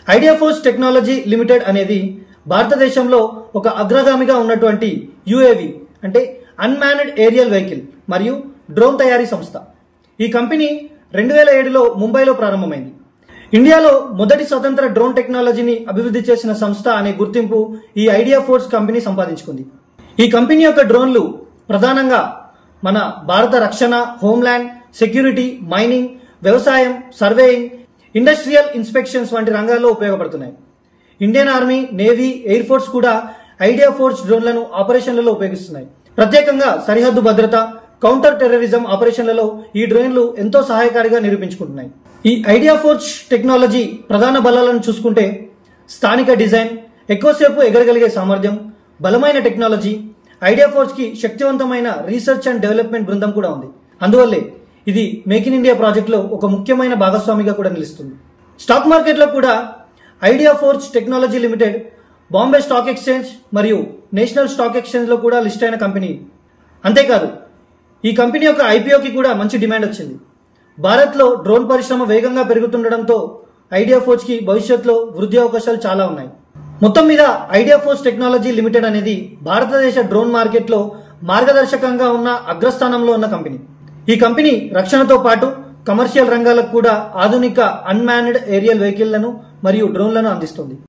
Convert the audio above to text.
Idea force technology limited అనేది భారతదేశంలో ఒక అగ్రగామిగా ఉన్నటువంటి యుఏవి అంటే అన్మాన్డ్ ఏరియల్ వెహికల్ మరియు డ్రోన్ తయారీ సంస్థ. ఈ కంపెనీ 2007లో ముంబైలో ప్రారంభమైంది. ఇండియాలో మొదటి స్వతంత్ర డ్రోన్ టెక్నాలజీని అభివృద్ధి చేసిన సంస్థ అనే గుర్తింపు ఈ ఐడియా ఫోర్స్ కంపెనీ సంపాదించుకుంది. ఈ కంపెనీ యొక్క డ్రోన్లు ప్రధానంగా మన భారత రక్షణ, హోంల్యాండ్ సెక్యూరిటీ, మైనింగ్, వ్యవసాయం, సర్వేయింగ్, ఇండస్ట్రియల్ ఇన్స్పెక్షన్స్ వంటి రంగాల్లో ఉపయోగపడుతున్నాయి. Indian army, navy, air force కూడా ఐడియా ఫోర్స్ డ్రోన్లను ఆపరేషన్లలో ఉపయోగిస్తున్నాయి. ప్రత్యేకంగా సరిహద్దు భద్రత, కౌంటర్ టెర్రరిజం ఆపరేషన్లలో ఈ డ్రోన్లు ఎంతో సహాయకారిగా నిరూపించుకుంటున్నాయి. ఈ ఐడియా ఫోర్స్ టెక్నాలజీ ప్రధాన బలాలను చూసుకుంటే స్థానిక డిజైన్, ఎక్కువసేపు ఎగరగలిగే సామర్థ్యం, బలమైన టెక్నాలజీ. ఐడియా ఫోర్స్ కి శక్తివంతమైన రీసెర్చ్ అండ్ డెవలప్మెంట్ బృందం కూడా ఉంది. అందువల్లే ఇది మేక్ ఇన్ ఇండియా ప్రాజెక్ట్ లో ఒక ముఖ్యమైన భాగస్వామిగా కూడా నిలుస్తుంది. స్టాక్ మార్కెట్ లో కూడా idea force technology limited Bombay stock exchange మరియు నేషనల్ స్టాక్ ఎక్స్చేంజ్ లో కూడా లిస్ట్ అయిన కంపెనీ. అంతేకాదు ఈ కంపెనీ యొక్క ఐపీఓకి కూడా మంచి డిమాండ్ వచ్చింది. భారత్ లో డ్రోన్ పరిశ్రమ వేగంగా పెరుగుతుండటంతో ఐడియా ఫోర్స్ కి భవిష్యత్తులో వృద్ధి అవకాశాలు చాలా ఉన్నాయి. మొత్తం మీద ఐడియా ఫోర్స్ టెక్నాలజీ లిమిటెడ్ అనేది భారతదేశ డ్రోన్ మార్కెట్ లో మార్గదర్శకంగా ఉన్న అగ్రస్థానంలో ఉన్న కంపెనీ. ఈ కంపెనీ రక్షణతో పాటు కమర్షియల్ రంగాలకు కూడా ఆధునిక అన్మాన్డ్ ఏరియల్ వెహికల్లను మరియు డ్రోన్లను అందిస్తుంది.